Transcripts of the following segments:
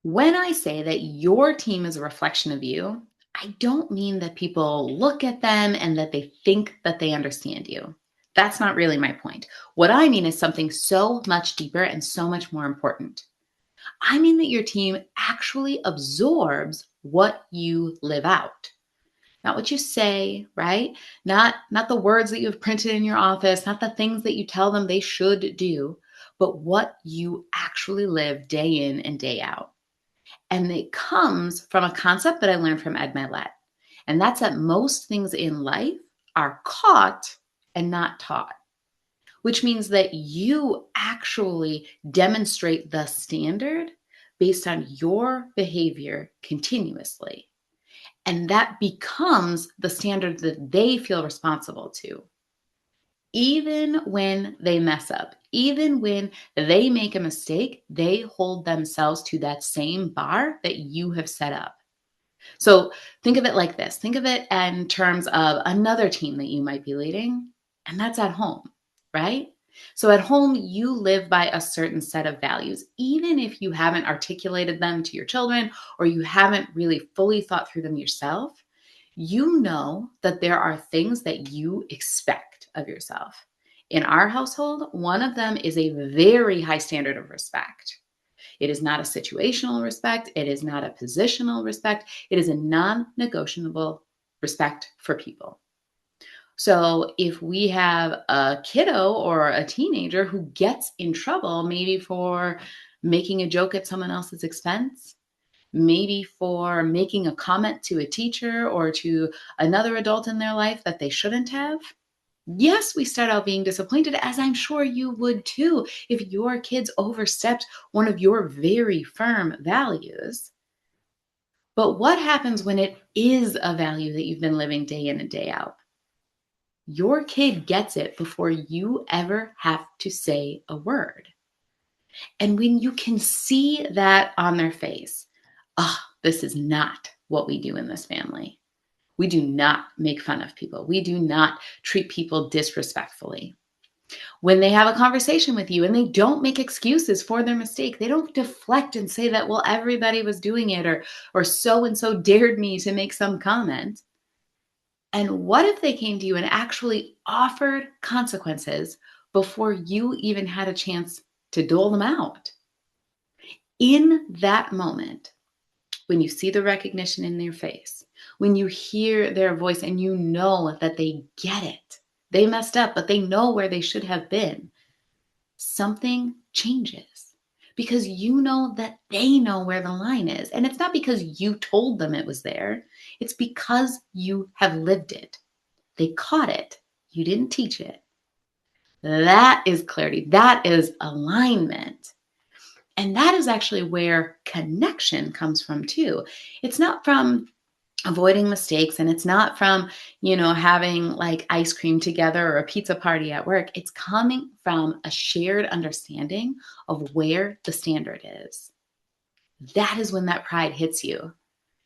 When I say that your team is a reflection of you, I don't mean that people look at them and that they think that they understand you. That's not really my point. What I mean is something so much deeper and so much more important. I mean that your team actually absorbs what you live out. Not what you say, right? Not the words that you have printed in your office, not the things that you tell them they should do, but what you actually live day in and day out. And it comes from a concept that I learned from Ed Milet. And that's that most things in life are caught and not taught, which means that you actually demonstrate the standard based on your behavior continuously. And that becomes the standard that they feel responsible to. Even when they mess up, even when they make a mistake, they hold themselves to that same bar that you have set up. So think of it like this. Think of it in terms of another team that you might be leading, and that's at home, right? So at home, you live by a certain set of values, even if you haven't articulated them to your children or you haven't really fully thought through them yourself. You know that there are things that you expect of yourself. In our household, one of them is a very high standard of respect. It is not a situational respect. It is not a positional respect. It is a non negotiable respect for people. So if we have a kiddo or a teenager who gets in trouble, maybe for making a joke at someone else's expense, maybe for making a comment to a teacher or to another adult in their life that they shouldn't have, yes, we start out being disappointed, as I'm sure you would too if your kids overstepped one of your very firm values. But what happens when it is a value that you've been living day in and day out? Your kid gets it before you ever have to say a word. And when you can see that on their face, this is not what we do in this family. We do not make fun of people. We do not treat people disrespectfully. When they have a conversation with you and they don't make excuses for their mistake, they don't deflect and say that, well, everybody was doing it or so and so dared me to make some comment. And what if they came to you and actually offered consequences before you even had a chance to dole them out? In that moment, when you see the recognition in their face, when you hear their voice and you know that they get it, they messed up, but they know where they should have been, something changes because you know that they know where the line is. And it's not because you told them it was there, it's because you have lived it. They caught it, you didn't teach it. That is clarity, that is alignment. And that is actually where connection comes from too. It's not from avoiding mistakes and it's not from, having like ice cream together or a pizza party at work. It's coming from a shared understanding of where the standard is. That is when that pride hits you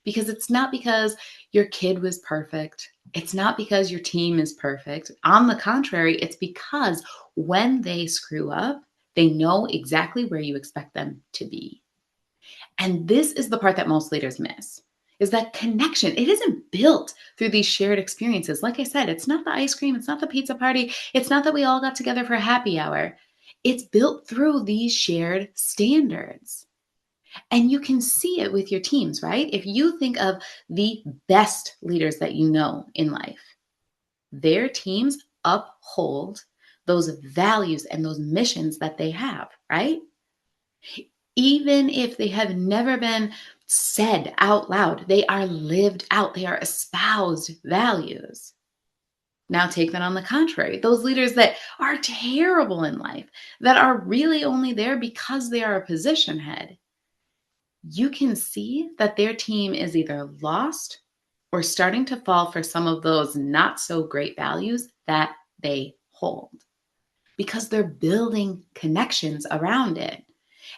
because it's not because your kid was perfect. It's not because your team is perfect. On the contrary, it's because when they screw up, they know exactly where you expect them to be. And this is the part that most leaders miss is that connection. It isn't built through these shared experiences. Like I said, it's not the ice cream, it's not the pizza party, it's not that we all got together for happy hour. It's built through these shared standards. And you can see it with your teams, right? If you think of the best leaders that you know in life, their teams uphold those values and those missions that they have, right? Even if they have never been said out loud, they are lived out, they are espoused values. Now, take that on the contrary. Those leaders that are terrible in life, that are really only there because they are a position head, you can see that their team is either lost or starting to fall for some of those not so great values that they hold because they're building connections around it.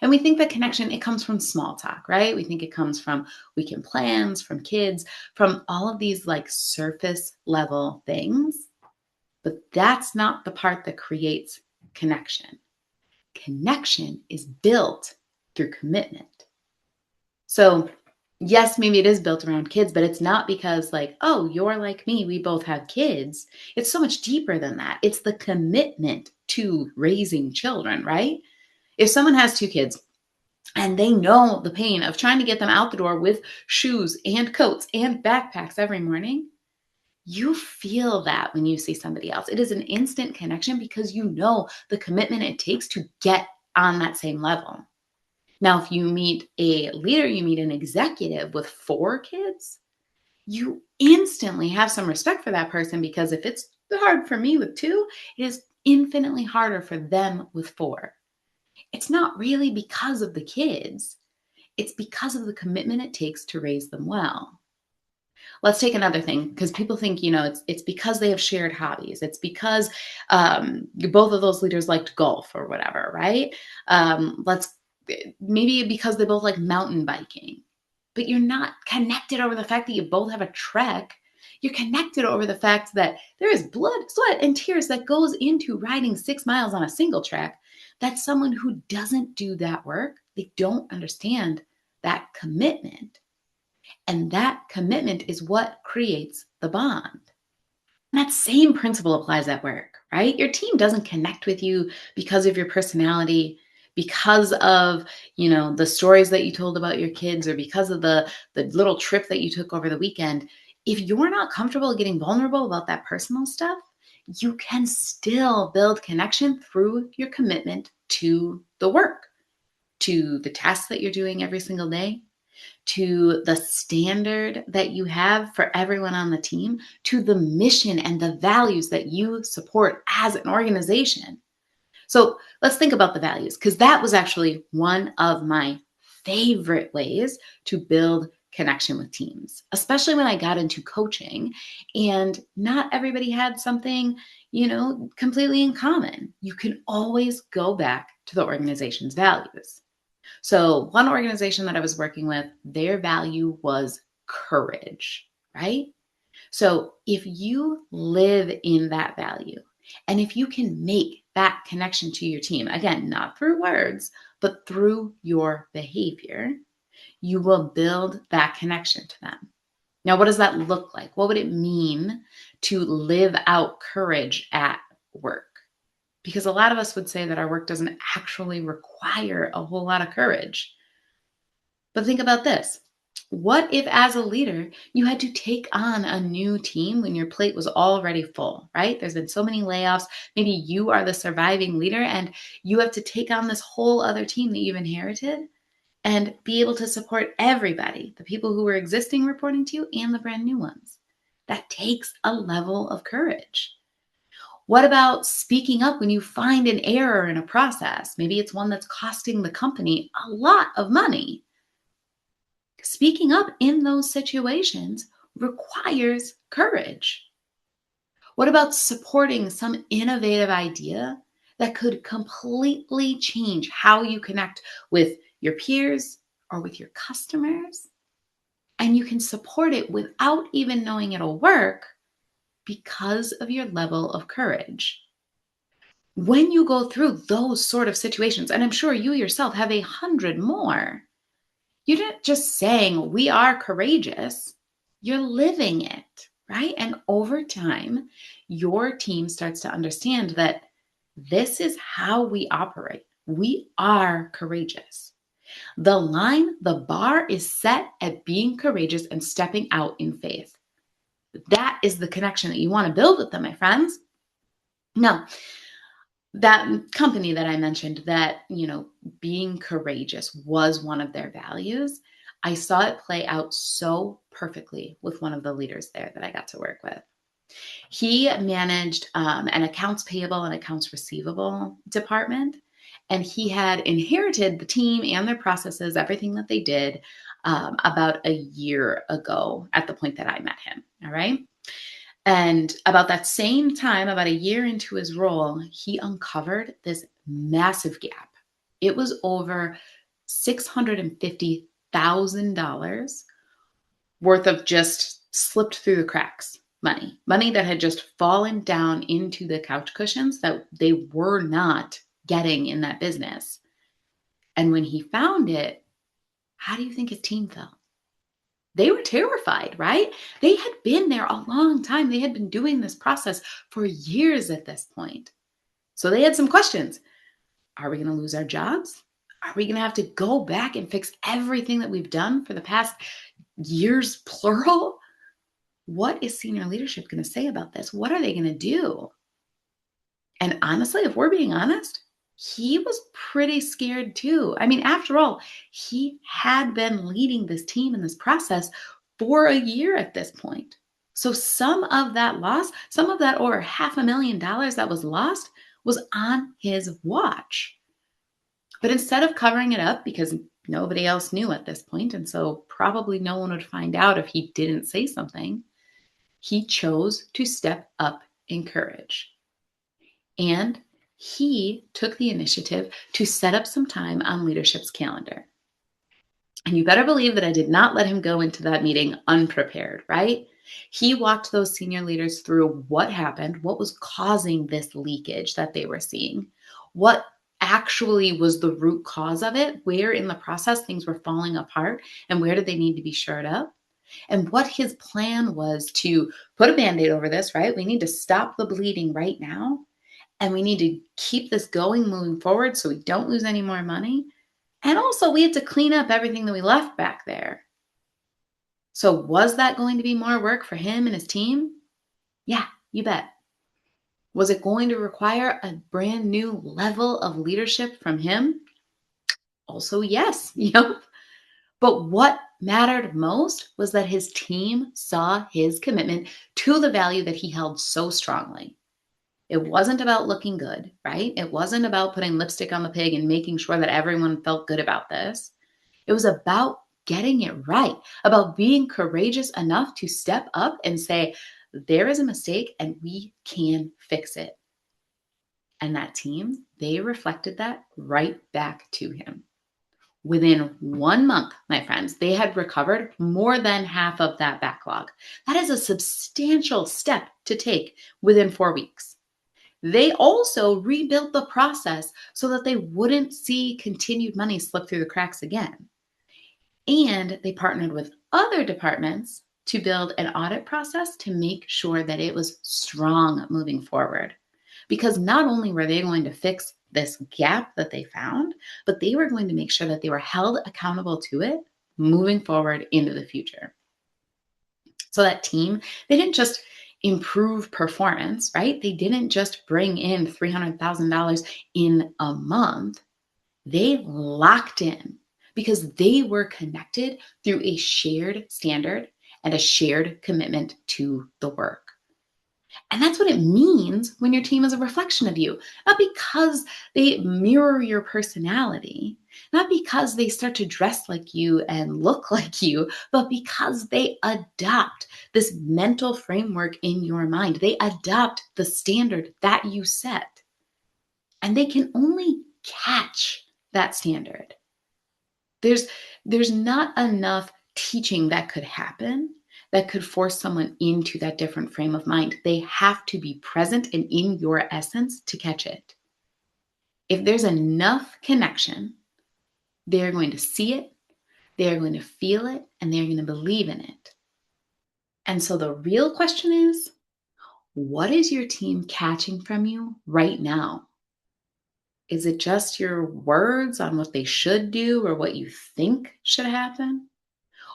And we think that connection, it comes from small talk, right? We think it comes from weekend plans, from kids, from all of these like surface level things. But that's not the part that creates connection. Connection is built through commitment. So yes, maybe it is built around kids, but it's not because like, oh, you're like me, we both have kids. It's so much deeper than that. It's the commitment to raising children, right? If someone has two kids and they know the pain of trying to get them out the door with shoes and coats and backpacks every morning, you feel that when you see somebody else. It is an instant connection because you know the commitment it takes to get on that same level. Now, if you meet a leader, you meet an executive with four kids, you instantly have some respect for that person because if it's hard for me with two, it is infinitely harder for them with four. It's not really because of the kids, it's because of the commitment it takes to raise them well. Let's take another thing because people think, it's because they have shared hobbies. It's because both of those leaders liked golf or whatever, right? Let's maybe because they both like mountain biking, but you're not connected over the fact that you both have a trek. You're connected over the fact that there is blood, sweat, and tears that goes into riding 6 miles on a single track. That's someone who doesn't do that work. They don't understand that commitment. And that commitment is what creates the bond. And that same principle applies at work, right? Your team doesn't connect with you because of your personality, because of, the stories that you told about your kids, or because of the little trip that you took over the weekend. If you're not comfortable getting vulnerable about that personal stuff, you can still build connection through your commitment to the work, to the tasks that you're doing every single day, to the standard that you have for everyone on the team, to the mission and the values that you support as an organization. So let's think about the values, because that was actually one of my favorite ways to build connection with teams, especially when I got into coaching and not everybody had something, completely in common. You can always go back to the organization's values. So, one organization that I was working with, their value was courage, right? So, if you live in that value, and if you can make that connection to your team, again, not through words, but through your behavior, you will build that connection to them. Now, what does that look like? What would it mean to live out courage at work? Because a lot of us would say that our work doesn't actually require a whole lot of courage. But think about this. What if, as a leader, you had to take on a new team when your plate was already full, right? There's been so many layoffs. Maybe you are the surviving leader and you have to take on this whole other team that you've inherited and be able to support everybody, the people who were existing reporting to you and the brand new ones. That takes a level of courage. What about speaking up when you find an error in a process? Maybe it's one that's costing the company a lot of money. Speaking up in those situations requires courage. What about supporting some innovative idea that could completely change how you connect with your peers or with your customers? And you can support it without even knowing it'll work because of your level of courage. When you go through those sort of situations, and I'm sure you yourself have 100 more, you're not just saying we are courageous, you're living it, right? And over time, your team starts to understand that this is how we operate. We are courageous. The bar is set at being courageous and stepping out in faith. That is the connection that you want to build with them, my friends. Now, that company that I mentioned that, being courageous was one of their values. I saw it play out so perfectly with one of the leaders there that I got to work with. He managed an accounts payable and accounts receivable department, and he had inherited the team and their processes, everything that they did, about a year ago at the point that I met him. All right. And about that same time, about a year into his role, he uncovered this massive gap. It was over $650,000 worth of just slipped through the cracks money that had just fallen down into the couch cushions that they were not getting in that business. And when he found it, How do you think his team felt? They were terrified, right? They had been there a long time. They had been doing this process for years at this point. So they had some questions. Are we going to lose our jobs? Are we going to have to go back and fix everything that we've done for the past years, plural? What is senior leadership going to say about this? What are they going to do? And honestly, if we're being honest, he was pretty scared too. I mean, after all, he had been leading this team in this process for a year at this point. So some of that loss, some of that over $500,000 that was lost was on his watch. But instead of covering it up because nobody else knew at this point, and so probably no one would find out if he didn't say something, he chose to step up in courage. And he took the initiative to set up some time on leadership's calendar. And you better believe that I did not let him go into that meeting unprepared, right? He walked those senior leaders through what happened, what was causing this leakage that they were seeing, what actually was the root cause of it, where in the process things were falling apart, and where did they need to be shored up, and what his plan was to put a Band-Aid over this, right? We need to stop the bleeding right now. And we need to keep this going moving forward so we don't lose any more money. And also, we had to clean up everything that we left back there. So, was that going to be more work for him and his team? Yeah, you bet. Was it going to require a brand new level of leadership from him? Also, yes. But what mattered most was that his team saw his commitment to the value that he held so strongly. It wasn't about looking good, right? It wasn't about putting lipstick on the pig and making sure that everyone felt good about this. It was about getting it right, about being courageous enough to step up and say, there is a mistake and we can fix it. And that team, they reflected that right back to him. Within 1 month, my friends, they had recovered more than half of that backlog. That is a substantial step to take within 4 weeks. They also rebuilt the process so that they wouldn't see continued money slip through the cracks again. And they partnered with other departments to build an audit process to make sure that it was strong moving forward. Because not only were they going to fix this gap that they found, but they were going to make sure that they were held accountable to it moving forward into the future. So that team, they didn't just improve performance, right? They didn't just bring in $300,000 in a month. They locked in because they were connected through a shared standard and a shared commitment to the work. And that's what it means when your team is a reflection of you, not because they mirror your personality, not because they start to dress like you and look like you, but because they adopt this mental framework in your mind. They adopt the standard that you set, and they can only catch that standard. There's not enough teaching that could happen that could force someone into that different frame of mind. They have to be present and in your essence to catch it. If there's enough connection, they're going to see it, they're going to feel it, and they're going to believe in it. And so the real question is, what is your team catching from you right now? Is it just your words on what they should do or what you think should happen?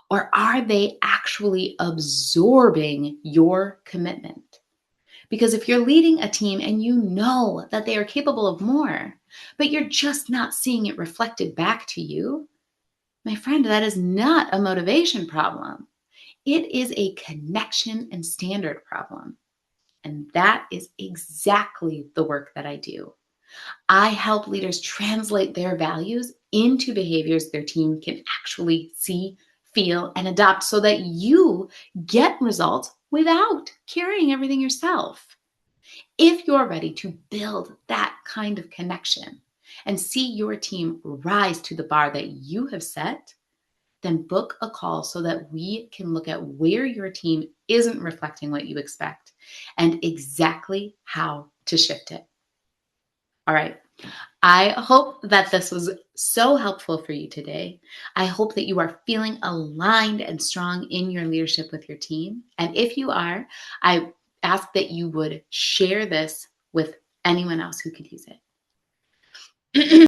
Or are they actually absorbing your commitment? Because if you're leading a team and you know that they are capable of more, but you're just not seeing it reflected back to you, my friend, that is not a motivation problem. It is a connection and standard problem. And that is exactly the work that I do. I help leaders translate their values into behaviors their team can actually see, feel, and adopt so that you get results without carrying everything yourself. If you're ready to build that kind of connection and see your team rise to the bar that you have set, then book a call so that we can look at where your team isn't reflecting what you expect and exactly how to shift it. All right. I hope that this was so helpful for you today. I hope that you are feeling aligned and strong in your leadership with your team. And if you are, I ask that you would share this with anyone else who could use it.